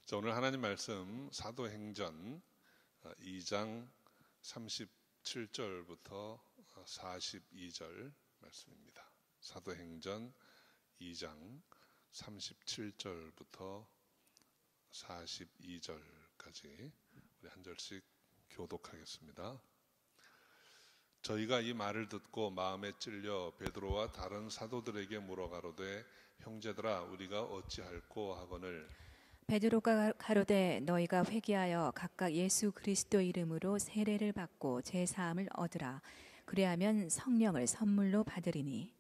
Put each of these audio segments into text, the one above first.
자, 오늘 하나님 말씀 사도행전 2장 37절부터 42절 말씀입니다. 사도행전 2장 37절부터 42절까지 우리 한 절씩 교독하겠습니다. 저희가 이 말을 듣고 마음에 찔려 베드로와 다른 사도들에게 물어가로되 형제들아 우리가 어찌할꼬 하거늘 베드로가 가로되 너희가 회개하여 각각 예수 그리스도 이름으로 세례를 받고 제 사함을 얻으라. 그리하면 성령을 선물로 받으리니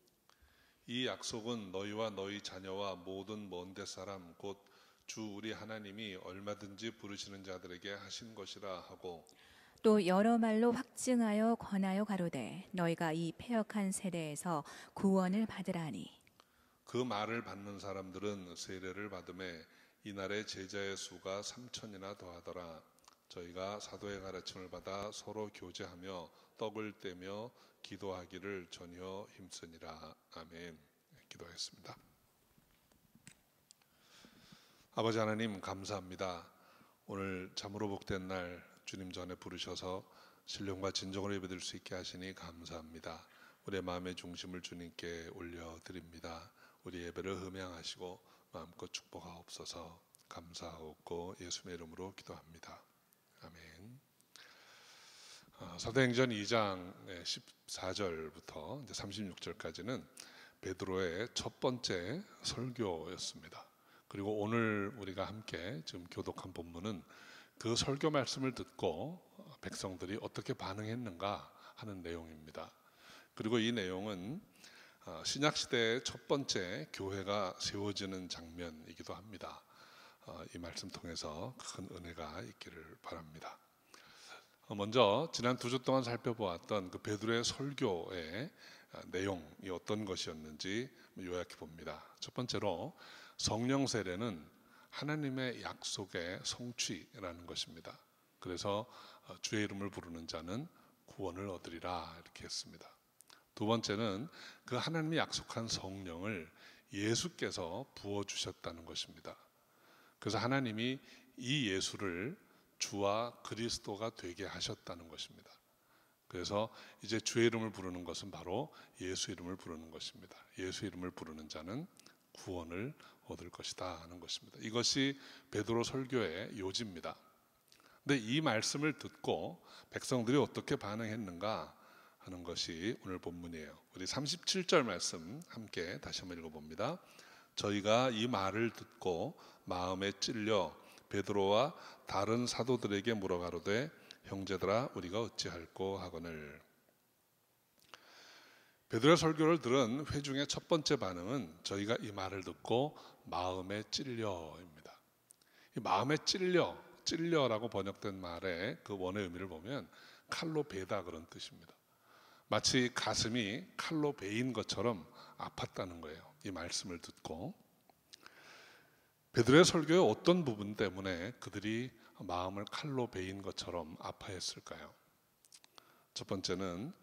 이 약속은 너희와 너희 자녀와 모든 먼데 사람 곧 주 우리 하나님이 얼마든지 부르시는 자들에게 하신 것이라 하고 또 여러 말로 확증하여 권하여 가로되 너희가 이 패역한 세대에서 구원을 받으라니. 그 말을 받는 사람들은 세례를 받음에 이날의 제자의 수가 3천이나 더하더라. 저희가 사도의 가르침을 받아 서로 교제하며 떡을 떼며 기도하기를 전혀 힘쓰니라. 아멘. 기도하겠습니다. 아버지 하나님 감사합니다. 오늘 참으로 복된 날 주님 전에 부르셔서 신령과 진정을 예배드릴 수 있게 하시니 감사합니다. 우리의 마음의 중심을 주님께 올려드립니다. 우리 예배를 흠양하시고 마음껏 축복하옵소서. 감사하옵고 예수의 이름으로 기도합니다. 아멘. 사도행전 2장 14절부터 36절까지는 베드로의 첫 번째 설교였습니다. 그리고 오늘 우리가 함께 지금 교독한 본문은 그 설교 말씀을 듣고 백성들이 어떻게 반응했는가 하는 내용입니다. 그리고 이 내용은 신약 시대의 첫 번째 교회가 세워지는 장면이기도 합니다. 이 말씀 통해서 큰 은혜가 있기를 바랍니다. 먼저 지난 2주 동안 살펴보았던 그 베드로의 설교의 내용이 어떤 것이었는지 요약해 봅니다. 첫 번째로 성령 세례는 하나님의 약속의 성취라는 것입니다. 그래서 주의 이름을 부르는 자는 구원을 얻으리라 이렇게 했습니다. 두 번째는 그 하나님이 약속한 성령을 예수께서 부어주셨다는 것입니다. 그래서 하나님이 이 예수를 주와 그리스도가 되게 하셨다는 것입니다. 그래서 이제 주의 이름을 부르는 것은 바로 예수 이름을 부르는 것입니다. 예수 이름을 부르는 자는 구원을 얻을 것이다 하는 것입니다. 이것이 베드로 설교의 요지입니다. 근데 이 말씀을 듣고 백성들이 어떻게 반응했는가 하는 것이 오늘 본문이에요. 우리 37절 말씀 함께 다시 한번 읽어봅니다. 저희가 이 말을 듣고 마음에 찔려 베드로와 다른 사도들에게 물어가로되 형제들아 우리가 어찌할꼬 하거늘. 베드로의 설교를 들은 회중의 첫 번째 반응은 저희가 이 말을 듣고 마음에 찔려입니다. 이 마음에 찔려라고 번역된 말의 그 원의 의미를 보면 칼로 베다 그런 뜻입니다. 마치 가슴이 칼로 베인 것처럼 아팠다는 거예요. 이 말씀을 듣고 베드로의 설교의 어떤 부분 때문에 그들이 마음을 칼로 베인 것처럼 아파했을까요? 첫 번째는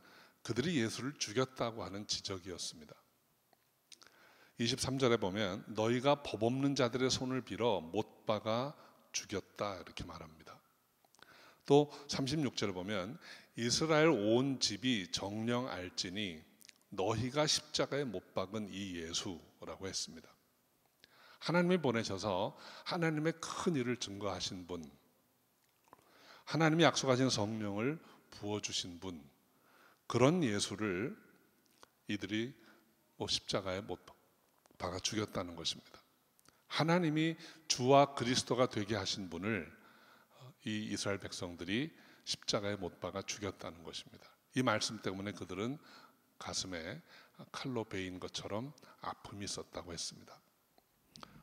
그들이 예수를 죽였다고 하는 지적이었습니다. 23절에 보면 너희가 법 없는 자들의 손을 빌어 못 박아 죽였다 이렇게 말합니다. 또 36절에 보면 이스라엘 온 집이 정령 알지니 너희가 십자가에 못 박은 이 예수라고 했습니다. 하나님이 보내셔서 하나님의 큰 일을 증거하신 분, 하나님이 약속하신 성령을 부어주신 분, 그런 예수를 이들이 십자가에 못 박아 죽였다는 것입니다. 하나님이 주와 그리스도가 되게 하신 분을 이 이스라엘 백성들이 십자가에 못 박아 죽였다는 것입니다. 이 말씀 때문에 그들은 가슴에 칼로 베인 것처럼 아픔이 있었다고 했습니다.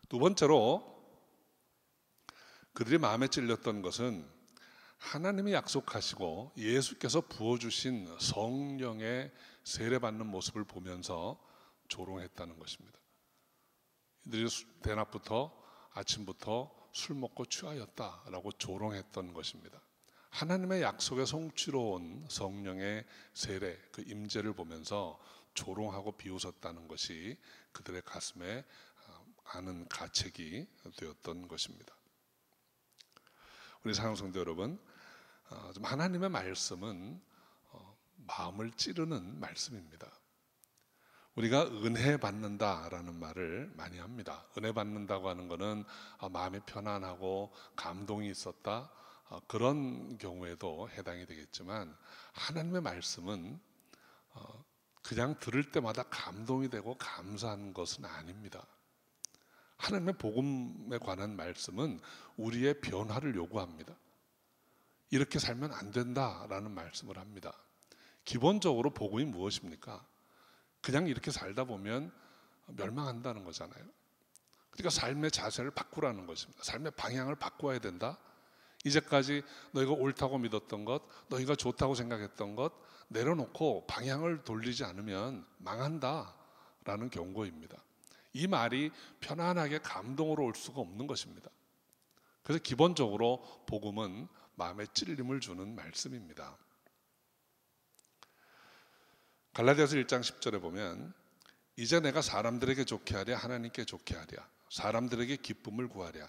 두 번째로 그들이 마음에 찔렸던 것은 하나님이 약속하시고 예수께서 부어주신 성령의 세례받는 모습을 보면서 조롱했다는 것입니다. 이들이 대낮부터 아침부터 술 먹고 취하였다라고 조롱했던 것입니다. 하나님의 약속의 성취로 온 성령의 세례, 그 임재를 보면서 조롱하고 비웃었다는 것이 그들의 가슴에 가는 가책이 되었던 것입니다. 우리 사랑하는 성도 여러분, 좀 하나님의 말씀은 마음을 찌르는 말씀입니다. 우리가 은혜 받는다라는 말을 많이 합니다. 은혜 받는다고 하는 것은 마음이 편안하고 감동이 있었다, 그런 경우에도 해당이 되겠지만, 하나님의 말씀은 그냥 들을 때마다 감동이 되고 감사한 것은 아닙니다. 하나님의 복음에 관한 말씀은 우리의 변화를 요구합니다. 이렇게 살면 안 된다라는 말씀을 합니다. 기본적으로 복음이 무엇입니까? 그냥 이렇게 살다 보면 멸망한다는 거잖아요. 그러니까 삶의 자세를 바꾸라는 것입니다. 삶의 방향을 바꿔야 된다. 이제까지 너희가 옳다고 믿었던 것, 너희가 좋다고 생각했던 것 내려놓고 방향을 돌리지 않으면 망한다라는 경고입니다. 이 말이 편안하게 감동으로 올 수가 없는 것입니다. 그래서 기본적으로 복음은 마음에 찔림을 주는 말씀입니다. 갈라디아서 1장 10절에 보면, 이제 내가 사람들에게 좋게 하랴 하나님께 좋게 하랴, 사람들에게 기쁨을 구하랴,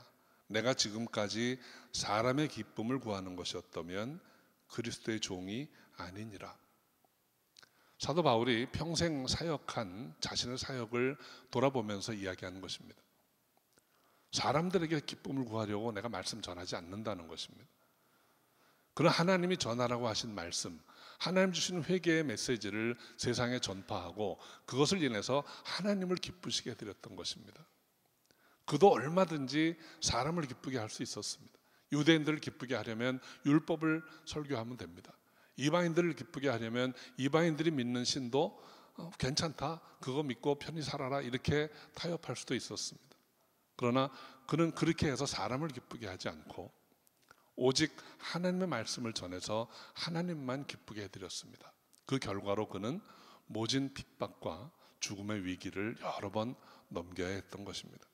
내가 지금까지 사람의 기쁨을 구하는 것이었다면 그리스도의 종이 아니니라. 사도 바울이 평생 사역한 자신의 사역을 돌아보면서 이야기하는 것입니다. 사람들에게 기쁨을 구하려고 내가 말씀 전하지 않는다는 것입니다. 그런 하나님이 전하라고 하신 말씀, 하나님 주신 회개의 메시지를 세상에 전파하고 그것을 인해서 하나님을 기쁘시게 해드렸던 것입니다. 그도 얼마든지 사람을 기쁘게 할 수 있었습니다. 유대인들을 기쁘게 하려면 율법을 설교하면 됩니다. 이방인들을 기쁘게 하려면 이방인들이 믿는 신도 괜찮다, 그거 믿고 편히 살아라, 이렇게 타협할 수도 있었습니다. 그러나 그는 그렇게 해서 사람을 기쁘게 하지 않고 오직 하나님의 말씀을 전해서 하나님만 기쁘게 해드렸습니다. 그 결과로 그는 모진 핍박과 죽음의 위기를 여러 번 넘겨야 했던 것입니다.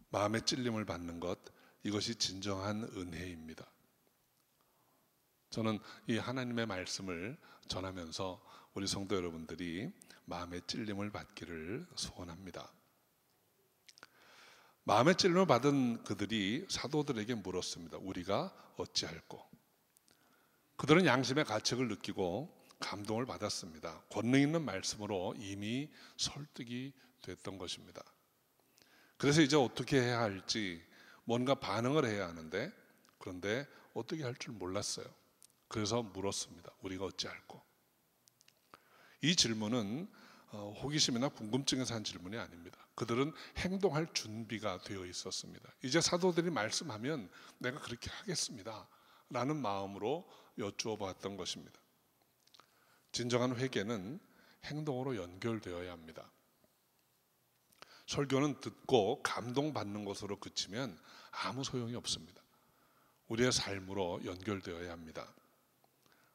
마음의 찔림을 받는 것, 이것이 진정한 은혜입니다. 저는 이 하나님의 말씀을 전하면서 우리 성도 여러분들이 마음의 찔림을 받기를 소원합니다. 마음의 찔림을 받은 그들이 사도들에게 물었습니다. 우리가 어찌할꼬? 그들은 양심의 가책을 느끼고 감동을 받았습니다. 권능 있는 말씀으로 이미 설득이 됐던 것입니다. 그래서 이제 어떻게 해야 할지, 뭔가 반응을 해야 하는데, 그런데 어떻게 할 줄 몰랐어요. 그래서 물었습니다. 우리가 어찌할꼬? 이 질문은 호기심이나 궁금증에서 한 질문이 아닙니다. 그들은 행동할 준비가 되어 있었습니다. 이제 사도들이 말씀하면 내가 그렇게 하겠습니다 라는 마음으로 여쭈어 봤던 것입니다. 진정한 회개는 행동으로 연결되어야 합니다. 설교는 듣고 감동받는 것으로 그치면 아무 소용이 없습니다. 우리의 삶으로 연결되어야 합니다.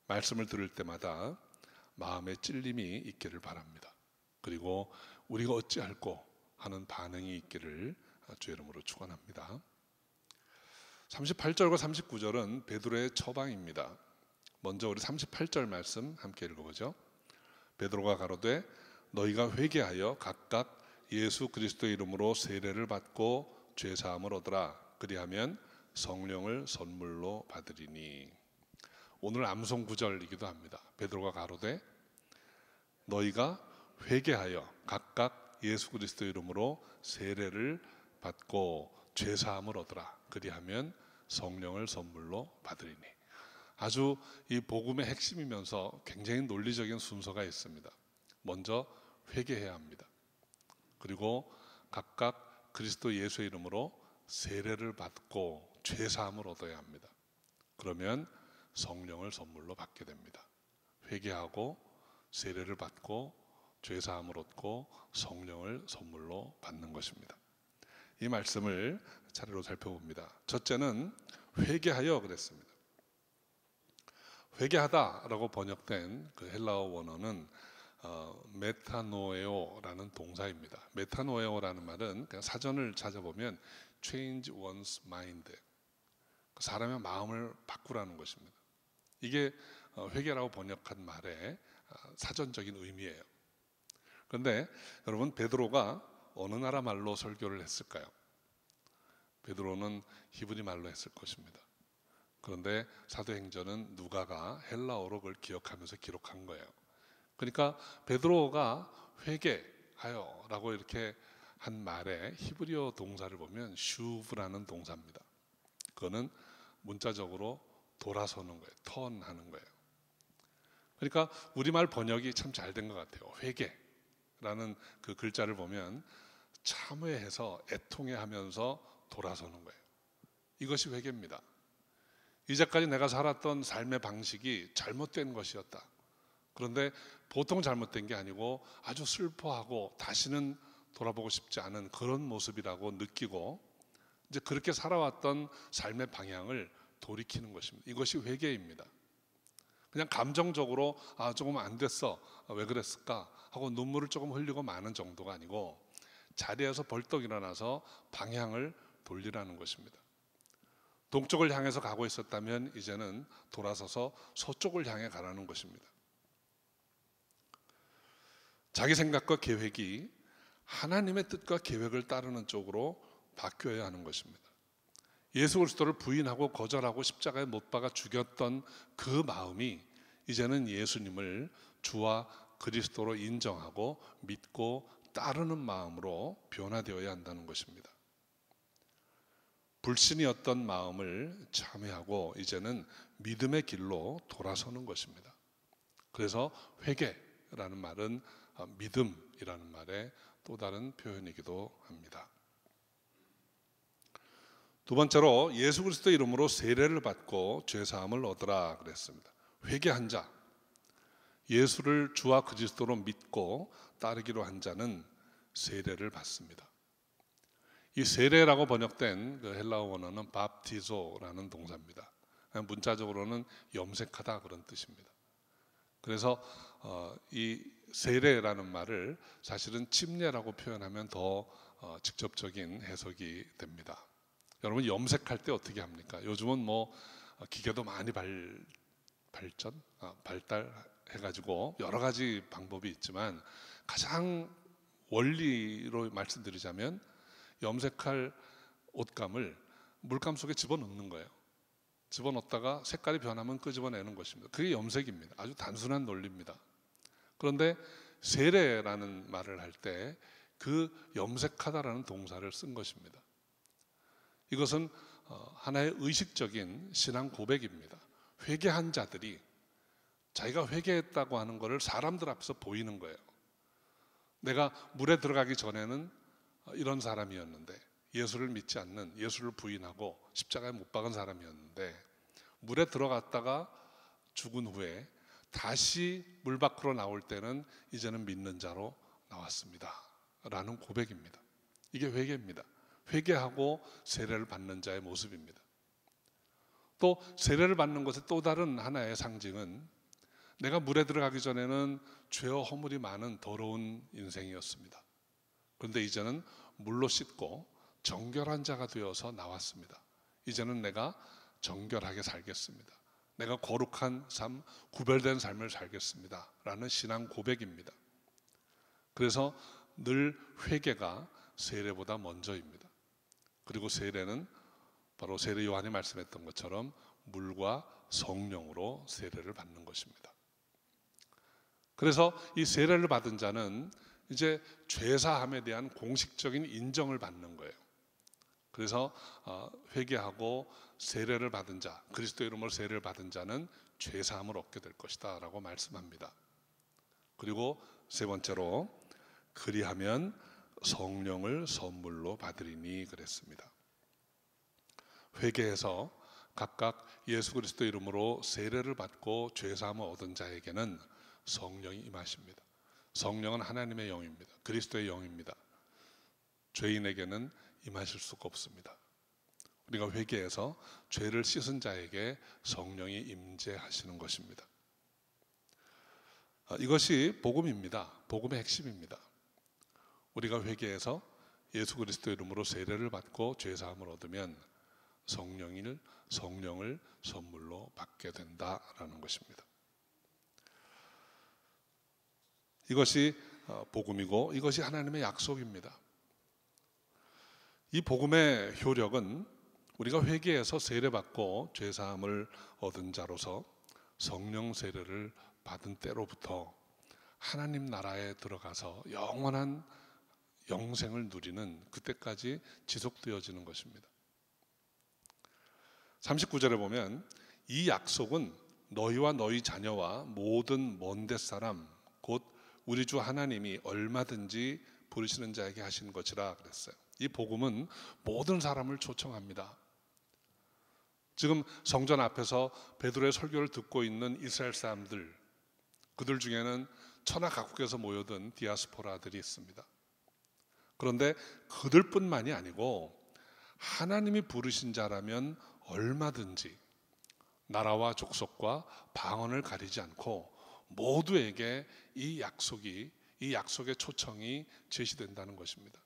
말씀을 들을 때마다 마음의 찔림이 있기를 바랍니다. 그리고 우리가 어찌할꼬 하는 반응이 있기를 주 이름으로 축원합니다. 38절과 39절은 베드로의 처방입니다. 먼저 우리 38절 말씀 함께 읽어보죠. 베드로가 가로되 너희가 회개하여 각각 예수 그리스도의 이름으로 세례를 받고 죄 사함을 얻으라. 그리하면 성령을 선물로 받으리니. 오늘 암송 구절이기도 합니다. 베드로가 가로되 너희가 회개하여 각각 예수 그리스도의 이름으로 세례를 받고 죄 사함을 얻으라. 그리하면 성령을 선물로 받으리니. 아주 이 복음의 핵심이면서 굉장히 논리적인 순서가 있습니다. 먼저 회개해야 합니다. 그리고 각각 그리스도 예수의 이름으로 세례를 받고 죄 사함을 얻어야 합니다. 그러면 성령을 선물로 받게 됩니다. 회개하고 세례를 받고 죄 사함을 얻고 성령을 선물로 받는 것입니다. 이 말씀을 차례로 살펴봅니다. 첫째는 회개하여 그랬습니다. 회개하다라고 번역된 그 헬라어 원어는 메타노에오라는 동사입니다. 메타노에오라는 말은 그냥 사전을 찾아보면 change one's mind, 사람의 마음을 바꾸라는 것입니다. 이게 회개라고 번역한 말의 사전적인 의미예요. 그런데 여러분, 베드로가 어느 나라 말로 설교를 했을까요? 베드로는 히브리 말로 했을 것입니다. 그런데 사도행전은 누가가 헬라어로 그걸 기억하면서 기록한 거예요. 그러니까 베드로가 회개하여라고 이렇게 한 말에 히브리어 동사를 보면 슈브라는 동사입니다. 그거는 문자적으로 돌아서는 거예요. 턴하는 거예요. 그러니까 우리말 번역이 참 잘 된 것 같아요. 회개라는 그 글자를 보면 참회해서 애통해하면서 돌아서는 거예요. 이것이 회개입니다. 이제까지 내가 살았던 삶의 방식이 잘못된 것이었다. 그런데 보통 잘못된 게 아니고 아주 슬퍼하고 다시는 돌아보고 싶지 않은 그런 모습이라고 느끼고 이제 그렇게 살아왔던 삶의 방향을 돌이키는 것입니다. 이것이 회개입니다. 그냥 감정적으로 조금 안 됐어, 왜 그랬을까 하고 눈물을 조금 흘리고 마는 정도가 아니고 자리에서 벌떡 일어나서 방향을 돌리라는 것입니다. 동쪽을 향해서 가고 있었다면 이제는 돌아서서 서쪽을 향해 가라는 것입니다. 자기 생각과 계획이 하나님의 뜻과 계획을 따르는 쪽으로 바뀌어야 하는 것입니다. 예수 그리스도를 부인하고 거절하고 십자가에 못 박아 죽였던 그 마음이 이제는 예수님을 주와 그리스도로 인정하고 믿고 따르는 마음으로 변화되어야 한다는 것입니다. 불신이었던 마음을 참회하고 이제는 믿음의 길로 돌아서는 것입니다. 그래서 회개라는 말은 믿음이라는 말의 또 다른 표현이기도 합니다. 두 번째로 예수 그리스도 이름으로 세례를 받고 죄 사함을 얻으라 그랬습니다. 회개한 자, 예수를 주와 그리스도로 믿고 따르기로 한 자는 세례를 받습니다. 이 세례라고 번역된 그 헬라어 원어는 밥티조라는 동사입니다. 문자적으로는 염색하다 그런 뜻입니다. 그래서 이 세례라는 말을 사실은 침례라고 표현하면 더 직접적인 해석이 됩니다. 여러분 염색할 때 어떻게 합니까? 요즘은 뭐 기계도 많이 발달해가지고 여러 가지 방법이 있지만 가장 원리로 말씀드리자면 염색할 옷감을 물감 속에 집어넣는 거예요. 집어넣다가 색깔이 변하면 끄집어내는 것입니다. 그게 염색입니다. 아주 단순한 논리입니다. 그런데 세례라는 말을 할 때 그 염색하다라는 동사를 쓴 것입니다. 이것은 하나의 의식적인 신앙 고백입니다. 회개한 자들이 자기가 회개했다고 하는 것을 사람들 앞에서 보이는 거예요. 내가 물에 들어가기 전에는 이런 사람이었는데, 예수를 믿지 않는, 예수를 부인하고 십자가에 못 박은 사람이었는데 물에 들어갔다가 죽은 후에 다시 물 밖으로 나올 때는 이제는 믿는 자로 나왔습니다 라는 고백입니다. 이게 회개입니다. 회개하고 세례를 받는 자의 모습입니다. 또 세례를 받는 것의 또 다른 하나의 상징은 내가 물에 들어가기 전에는 죄와 허물이 많은 더러운 인생이었습니다. 그런데 이제는 물로 씻고 정결한 자가 되어서 나왔습니다. 이제는 내가 정결하게 살겠습니다. 내가 거룩한 삶, 구별된 삶을 살겠습니다 라는 신앙 고백입니다. 그래서 늘 회개가 세례보다 먼저입니다. 그리고 세례는 바로 세례 요한이 말씀했던 것처럼 물과 성령으로 세례를 받는 것입니다. 그래서 이 세례를 받은 자는 이제 죄사함에 대한 공식적인 인정을 받는 거예요. 그래서 회개하고 세례를 받은 자, 그리스도 이름으로 세례를 받은 자는 죄사함을 얻게 될 것이다 라고 말씀합니다. 그리고 세 번째로 그리하면 성령을 선물로 받으리니 그랬습니다. 회개해서 각각 예수 그리스도 이름으로 세례를 받고 죄사함을 얻은 자에게는 성령이 임하십니다. 성령은 하나님의 영입니다. 그리스도의 영입니다. 죄인에게는 임하실 수가 없습니다. 우리가 회개해서 죄를 씻은 자에게 성령이 임재하시는 것입니다. 이것이 복음입니다. 복음의 핵심입니다. 우리가 회개해서 예수 그리스도 이름으로 세례를 받고 죄사함을 얻으면 성령을 선물로 받게 된다라는 것입니다. 이것이 복음이고 이것이 하나님의 약속입니다. 이 복음의 효력은 우리가 회개해서 세례받고 죄사함을 얻은 자로서 성령 세례를 받은 때로부터 하나님 나라에 들어가서 영원한 영생을 누리는 그때까지 지속되어지는 것입니다. 39절에 보면 이 약속은 너희와 너희 자녀와 모든 먼 데 사람 곧 우리 주 하나님이 얼마든지 부르시는 자에게 하신 것이라 그랬어요. 이 복음은 모든 사람을 초청합니다. 지금 성전 앞에서 베드로의 설교를 듣고 있는 이스라엘 사람들, 그들 중에는 천하 각국에서 모여든 디아스포라들이 있습니다. 그런데 그들뿐만이 아니고 하나님이 부르신 자라면 얼마든지 나라와 족속과 방언을 가리지 않고 모두에게 이 약속의 초청이 제시된다는 것입니다.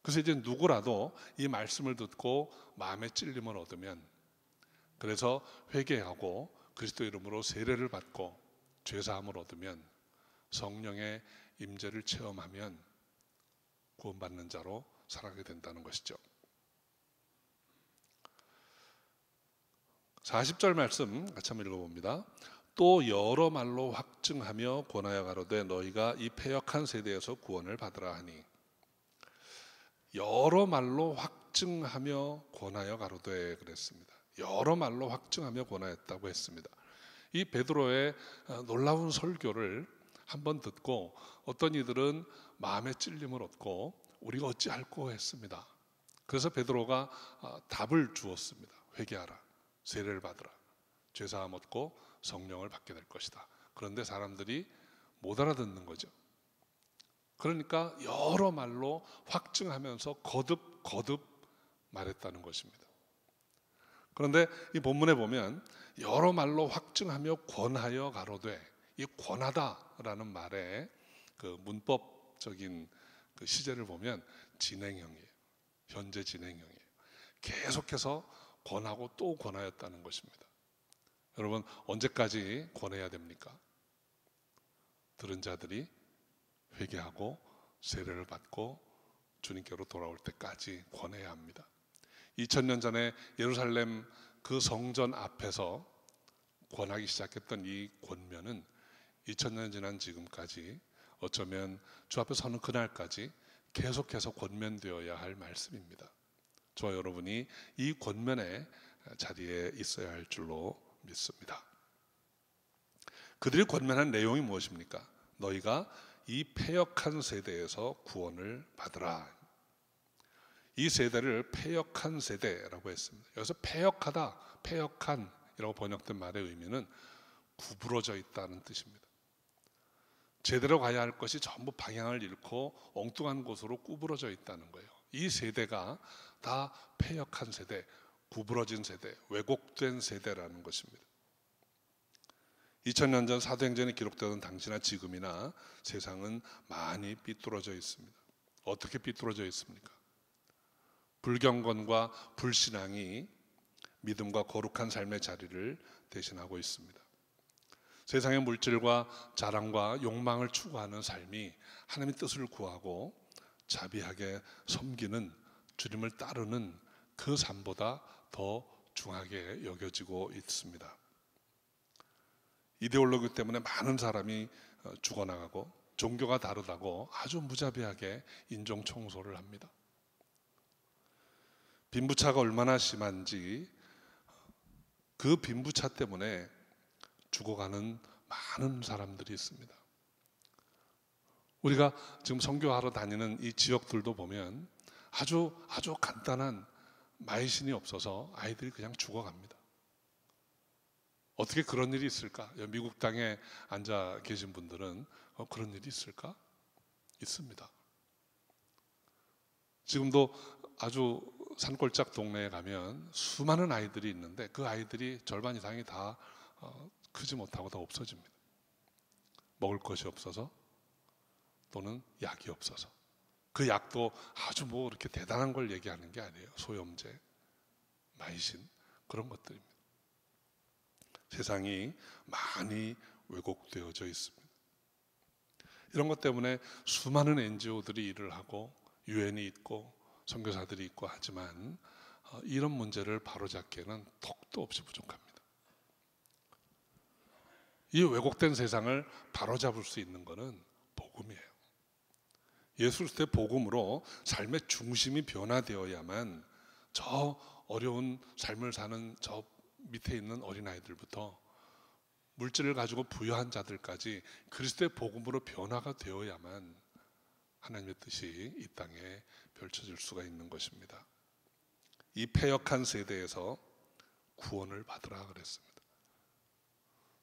그래서 이제 누구라도 이 말씀을 듣고 마음의 찔림을 얻으면, 그래서 회개하고 그리스도 이름으로 세례를 받고 죄사함을 얻으면, 성령의 임재를 체험하면 구원받는 자로 살아가게 된다는 것이죠. 40절 말씀 같이 한번 읽어봅니다. 또 여러 말로 확증하며 권하여 가로되 너희가 이 패역한 세대에서 구원을 받으라 하니, 여러 말로 확증하며 권하여 가로되 그랬습니다. 여러 말로 확증하며 권하였다고 했습니다. 이 베드로의 놀라운 설교를 한번 듣고 어떤 이들은 마음의 찔림을 얻고 우리가 어찌할꼬 했습니다. 그래서 베드로가 답을 주었습니다. 회개하라, 세례를 받으라, 죄사함 얻고 성령을 받게 될 것이다. 그런데 사람들이 못 알아듣는 거죠. 그러니까 여러 말로 확증하면서 거듭 말했다는 것입니다. 그런데 이 본문에 보면 여러 말로 확증하며 권하여 가로되, 이 권하다라는 말의 그 문법적인 그 시제를 보면 진행형이에요. 현재 진행형이에요. 계속해서 권하고 또 권하였다는 것입니다. 여러분, 언제까지 권해야 됩니까? 들은 자들이 회개하고 세례를 받고 주님께로 돌아올 때까지 권해야 합니다. 2000년 전에 예루살렘 그 성전 앞에서 권하기 시작했던 이 권면은 2000년 지난 지금까지, 어쩌면 주 앞에 서는 그날까지 계속해서 권면되어야 할 말씀입니다. 저와 여러분이 이 권면의 자리에 있어야 할 줄로 믿습니다. 그들이 권면한 내용이 무엇입니까? 너희가 이 패역한 세대에서 구원을 받으라. 이 세대를 패역한 세대라고 했습니다. 여기서 패역하다, 패역한이라고 번역된 말의 의미는 구부러져 있다는 뜻입니다. 제대로 가야 할 것이 전부 방향을 잃고 엉뚱한 곳으로 구부러져 있다는 거예요. 이 세대가 다 패역한 세대, 구부러진 세대, 왜곡된 세대라는 것입니다. 2000년 전 사도행전에 기록되던 당시나 지금이나 세상은 많이 삐뚤어져 있습니다. 어떻게 삐뚤어져 있습니까? 불경건과 불신앙이 믿음과 거룩한 삶의 자리를 대신하고 있습니다. 세상의 물질과 자랑과 욕망을 추구하는 삶이 하나님의 뜻을 구하고 자비하게 섬기는, 주님을 따르는 그 삶보다 더 중하게 여겨지고 있습니다. 이데올로기 때문에 많은 사람이 죽어나가고 종교가 다르다고 아주 무자비하게 인종 청소를 합니다. 빈부차가 얼마나 심한지, 그 빈부차 때문에 죽어가는 많은 사람들이 있습니다. 우리가 지금 선교하러 다니는 이 지역들도 보면 아주 간단한 마이신이 없어서 아이들이 그냥 죽어갑니다. 어떻게 그런 일이 있을까? 미국 땅에 앉아 계신 분들은 그런 일이 있을까? 있습니다. 지금도 아주 산골짝 동네에 가면 수많은 아이들이 있는데 그 아이들이 절반 이상이 다 크지 못하고 다 없어집니다. 먹을 것이 없어서, 또는 약이 없어서. 그 약도 아주 뭐 이렇게 대단한 걸 얘기하는 게 아니에요. 소염제, 마이신, 그런 것들입니다. 세상이 많이 왜곡되어져 있습니다. 이런 것 때문에 수많은 NGO들이 일을 하고 유엔이 있고 선교사들이 있고 하지만 이런 문제를 바로잡기에는 턱도 없이 부족합니다. 이 왜곡된 세상을 바로잡을 수 있는 것은 복음이에요. 예수 그리스도의 복음으로 삶의 중심이 변화되어야만 저 어려운 삶을 사는 저 밑에 있는 어린아이들부터 물질을 가지고 부유한 자들까지 그리스도의 복음으로 변화가 되어야만 하나님의 뜻이 이 땅에 펼쳐질 수가 있는 것입니다. 이 패역한 세대에서 구원을 받으라 그랬습니다.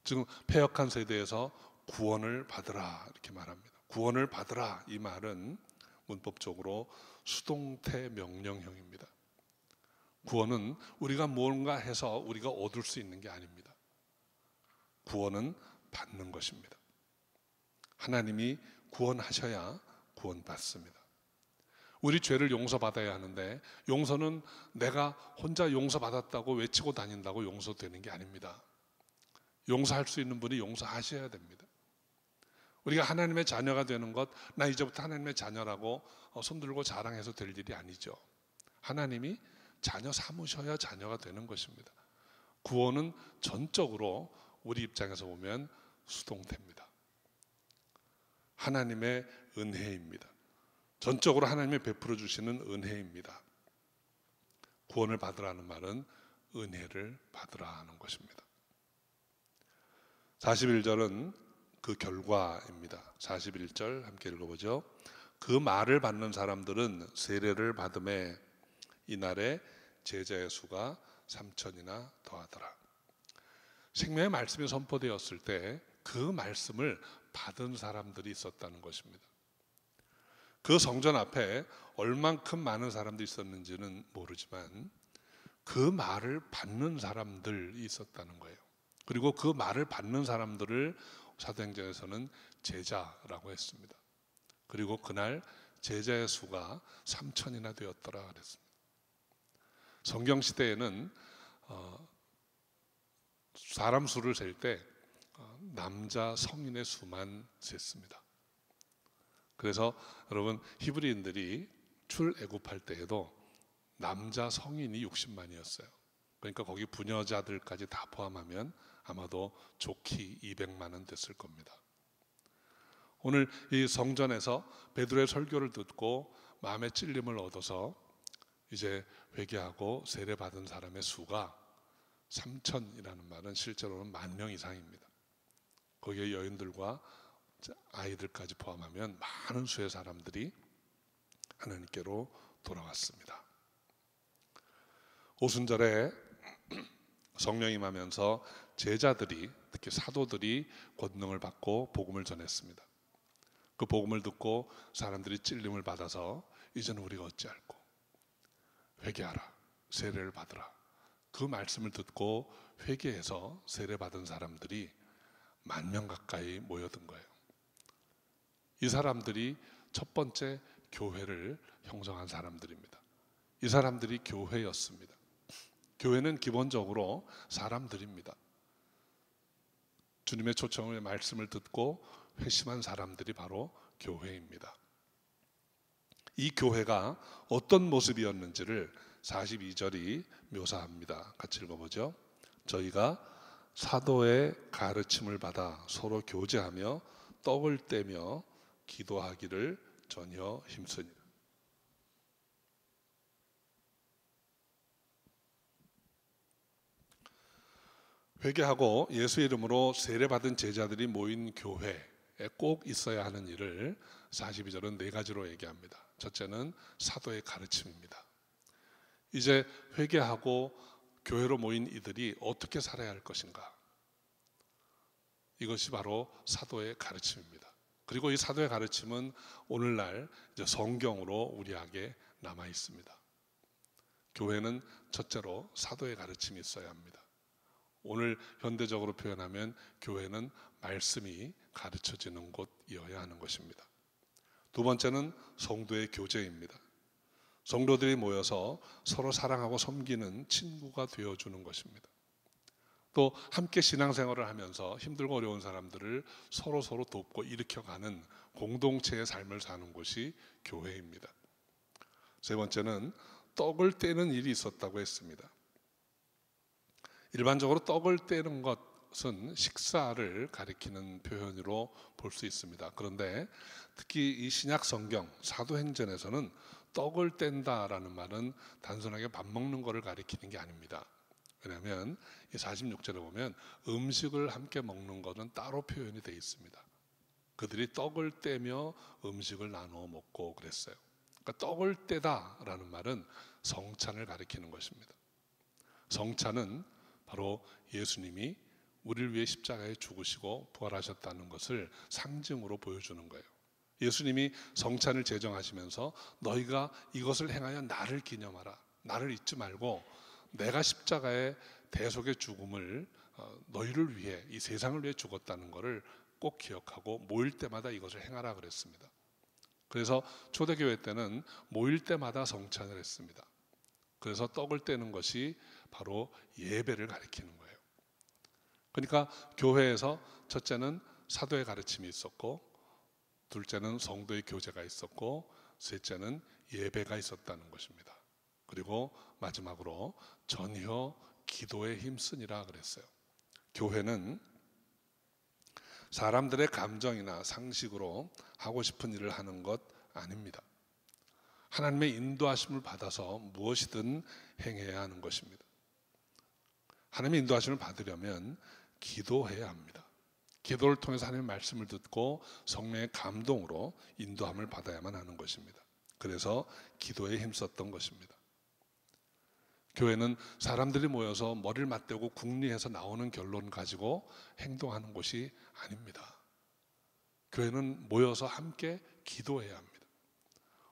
지금 패역한 세대에서 구원을 받으라 이렇게 말합니다. 구원을 받으라 이 말은 문법적으로 수동태 명령형입니다. 구원은 우리가 뭔가 해서 우리가 얻을 수 있는 게 아닙니다. 구원은 받는 것입니다. 하나님이 구원하셔야 구원받습니다. 우리 죄를 용서받아야 하는데 용서는 내가 혼자 용서받았다고 외치고 다닌다고 용서되는 게 아닙니다. 용서할 수 있는 분이 용서하셔야 됩니다. 우리가 하나님의 자녀가 되는 것, 나 이제부터 하나님의 자녀라고 손들고 자랑해서 될 일이 아니죠. 하나님이 자녀 삼으셔야 자녀가 되는 것입니다. 구원은 전적으로 우리 입장에서 보면 수동태입니다. 하나님의 은혜입니다. 전적으로 하나님이 베풀어 주시는 은혜입니다. 구원을 받으라는 말은 은혜를 받으라 하는 것입니다. 41절은 그 결과입니다. 41절 함께 읽어보죠. 그 말을 받는 사람들은 세례를 받음에 이날에 제자의 수가 3,000이나 더하더라. 생명의 말씀이 선포되었을 때 그 말씀을 받은 사람들이 있었다는 것입니다. 그 성전 앞에 얼만큼 많은 사람들이 있었는지는 모르지만 그 말을 받는 사람들이 있었다는 거예요. 그리고 그 말을 받는 사람들을 사도행전에서는 제자라고 했습니다. 그리고 그날 제자의 수가 3,000이나 되었더라 그랬습니다. 성경 시대에는 사람 수를 셀 때 남자 성인의 수만 셌습니다. 그래서 여러분 히브리인들이 출애굽할 때에도 남자 성인이 60만이었어요. 그러니까 거기 부녀자들까지 다 포함하면 아마도 좋게 200만은 됐을 겁니다. 오늘 이 성전에서 베드로의 설교를 듣고 마음의 찔림을 얻어서 이제 회개하고 세례받은 사람의 수가 3,000이라는 말은 실제로는 10,000명 이상입니다. 거기에 여인들과 아이들까지 포함하면 많은 수의 사람들이 하나님께로 돌아왔습니다. 오순절에 성령이 임하면서 제자들이, 특히 사도들이 권능을 받고 복음을 전했습니다. 그 복음을 듣고 사람들이 찔림을 받아서 이제는 우리가 어찌할꼬? 회개하라, 세례를 받으라. 그 말씀을 듣고 회개해서 세례받은 사람들이 10,000명 가까이 모여든 거예요. 이 사람들이 첫 번째 교회를 형성한 사람들입니다. 이 사람들이 교회였습니다. 교회는 기본적으로 사람들입니다. 주님의 초청의 말씀을 듣고 회심한 사람들이 바로 교회입니다. 이 교회가 어떤 모습이었는지를 42절이 묘사합니다. 같이 읽어보죠. 저희가 사도의 가르침을 받아 서로 교제하며 떡을 떼며 기도하기를 전혀 힘쓰니라. 회개하고 예수 이름으로 세례받은 제자들이 모인 교회에 꼭 있어야 하는 일을 42절은 4가지로 얘기합니다. 첫째는 사도의 가르침입니다. 이제 회개하고 교회로 모인 이들이 어떻게 살아야 할 것인가? 이것이 바로 사도의 가르침입니다. 그리고 이 사도의 가르침은 오늘날 이제 성경으로 우리에게 남아 있습니다. 교회는 첫째로 사도의 가르침이 있어야 합니다. 오늘 현대적으로 표현하면 교회는 말씀이 가르쳐지는 곳이어야 하는 것입니다. 두 번째는 성도의 교제입니다. 성도들이 모여서 서로 사랑하고 섬기는 친구가 되어주는 것입니다. 또 함께 신앙생활을 하면서 힘들고 어려운 사람들을 서로 돕고 일으켜가는 공동체의 삶을 사는 곳이 교회입니다. 세 번째는 떡을 떼는 일이 있었다고 했습니다. 일반적으로 떡을 떼는 것은 식사를 가리키는 표현으로 볼 수 있습니다. 그런데 특히 이 신약 성경 사도행전에서는 떡을 뗀다라는 말은 단순하게 밥 먹는 것을 가리키는 게 아닙니다. 왜냐하면 이 46절에 보면 음식을 함께 먹는 것은 따로 표현이 되어 있습니다. 그들이 떡을 떼며 음식을 나누어 먹고 그랬어요. 그러니까 떡을 떼다라는 말은 성찬을 가리키는 것입니다. 성찬은 바로 예수님이 우리를 위해 십자가에 죽으시고 부활하셨다는 것을 상징으로 보여주는 거예요. 예수님이 성찬을 제정하시면서 너희가 이것을 행하여 나를 기념하라. 나를 잊지 말고 내가 십자가의 대속의 죽음을 너희를 위해 이 세상을 위해 죽었다는 것을 꼭 기억하고 모일 때마다 이것을 행하라 그랬습니다. 그래서 초대교회 때는 모일 때마다 성찬을 했습니다. 그래서 떡을 떼는 것이 바로 예배를 가리키는 거예요. 그러니까 교회에서 첫째는 사도의 가르침이 있었고, 둘째는 성도의 교제가 있었고, 셋째는 예배가 있었다는 것입니다. 그리고 마지막으로 전혀 기도에 힘쓰니라 그랬어요. 교회는 사람들의 감정이나 상식으로 하고 싶은 일을 하는 것 아닙니다. 하나님의 인도하심을 받아서 무엇이든 행해야 하는 것입니다. 하나님의 인도하심을 받으려면 기도해야 합니다. 기도를 통해서 하나님의 말씀을 듣고 성령의 감동으로 인도함을 받아야만 하는 것입니다. 그래서 기도에 힘썼던 것입니다. 교회는 사람들이 모여서 머리를 맞대고 궁리해서 나오는 결론 가지고 행동하는 곳이 아닙니다. 교회는 모여서 함께 기도해야 합니다.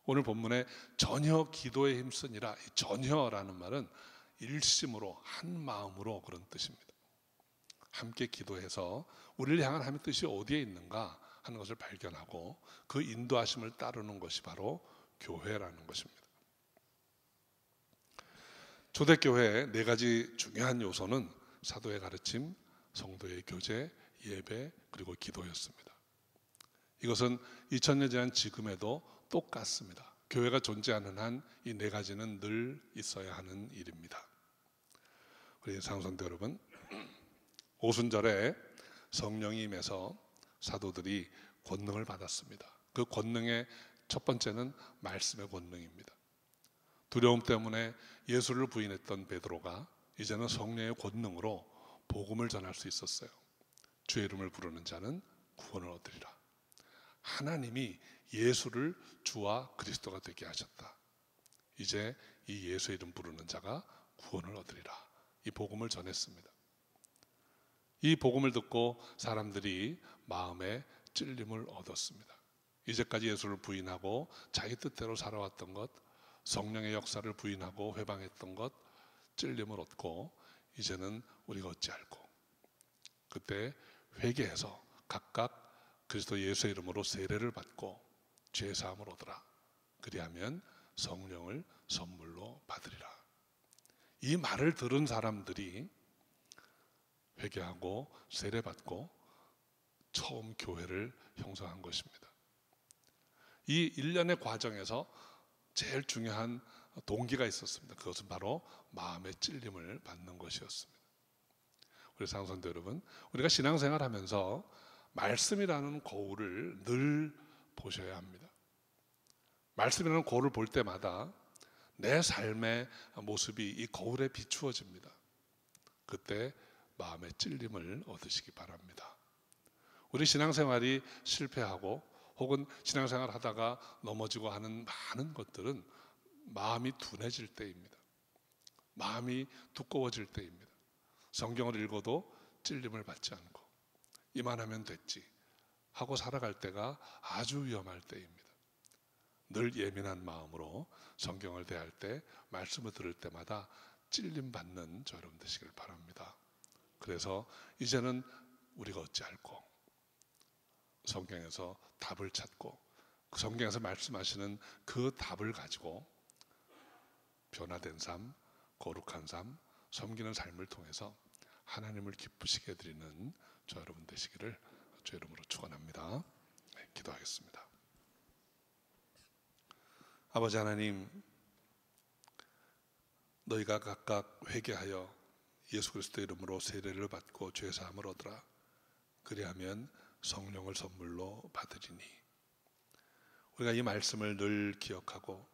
오늘 본문에 전혀 기도에 힘쓰니라, 이 전혀라는 말은 일심으로 한 마음으로 그런 뜻입니다. 함께 기도해서 우리를 향한 하나님의 뜻이 어디에 있는가 하는 것을 발견하고 그 인도하심을 따르는 것이 바로 교회라는 것입니다. 초대교회의 네 가지 중요한 요소는 사도의 가르침, 성도의 교제, 예배, 그리고 기도였습니다. 이것은 2000년 지난 지금에도 똑같습니다. 교회가 존재하는 한 이 네 가지는 늘 있어야 하는 일입니다. 우리 사랑성도 여러분, 오순절에 성령이 임해서 사도들이 권능을 받았습니다. 그 권능의 첫 번째는 말씀의 권능입니다. 두려움 때문에 예수를 부인했던 베드로가 이제는 성령의 권능으로 복음을 전할 수 있었어요. 주의 이름을 부르는 자는 구원을 얻으리라. 하나님이 예수를 주와 그리스도가 되게 하셨다. 이제 이 예수 이름 부르는 자가 구원을 얻으리라. 이 복음을 전했습니다. 이 복음을 듣고 사람들이 마음에 찔림을 얻었습니다. 이제까지 예수를 부인하고 자기 뜻대로 살아왔던 것, 성령의 역사를 부인하고 회방했던 것, 찔림을 얻고 이제는 우리가 어찌할꼬. 그때 회개해서 각각 그리스도 예수의 이름으로 세례를 받고 죄 사함을 얻으라. 그리하면 성령을 선물로 받으리라. 이 말을 들은 사람들이 회개하고 세례 받고 처음 교회를 형성한 것입니다. 이 일련의 과정에서 제일 중요한 동기가 있었습니다. 그것은 바로 마음의 찔림을 받는 것이었습니다. 우리 사랑성도 여러분, 우리가 신앙생활 하면서 말씀이라는 거울을 늘 보셔야 합니다. 말씀이라는 거울을 볼 때마다 내 삶의 모습이 이 거울에 비추어집니다. 그때 마음의 찔림을 얻으시기 바랍니다. 우리 신앙생활이 실패하고 혹은 신앙생활 하다가 넘어지고 하는 많은 것들은 마음이 둔해질 때입니다. 마음이 두꺼워질 때입니다. 성경을 읽어도 찔림을 받지 않고 이만하면 됐지 하고 살아갈 때가 아주 위험할 때입니다. 늘 예민한 마음으로 성경을 대할 때, 말씀을 들을 때마다 찔림 받는 저 여러분 되시길 바랍니다. 그래서 이제는 우리가 어찌할꼬? 성경에서 답을 찾고 그 성경에서 말씀하시는 그 답을 가지고 변화된 삶, 거룩한 삶, 섬기는 삶을 통해서 하나님을 기쁘시게 해드리는 저 여러분 되시기를 주의 이름으로 축원합니다. 네, 기도하겠습니다. 아버지 하나님, 너희가 각각 회개하여 예수 그리스도 이름으로 세례를 받고 죄 사함을 얻으라. 그리하면 성령을 선물로 받으리니. 우리가 이 말씀을 늘 기억하고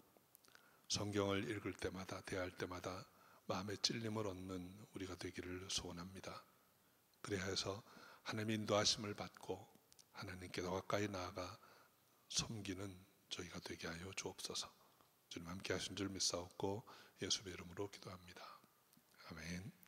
성경을 읽을 때마다 대할 때마다 마음의 찔림을 얻는 우리가 되기를 소원합니다. 그래야 해서 하나님의 인도하심을 받고 하나님께 더 가까이 나아가 섬기는 저희가 되게 하여 주옵소서. 주님 함께 하신 줄 믿사옵고 예수의 이름으로 기도합니다. 아멘.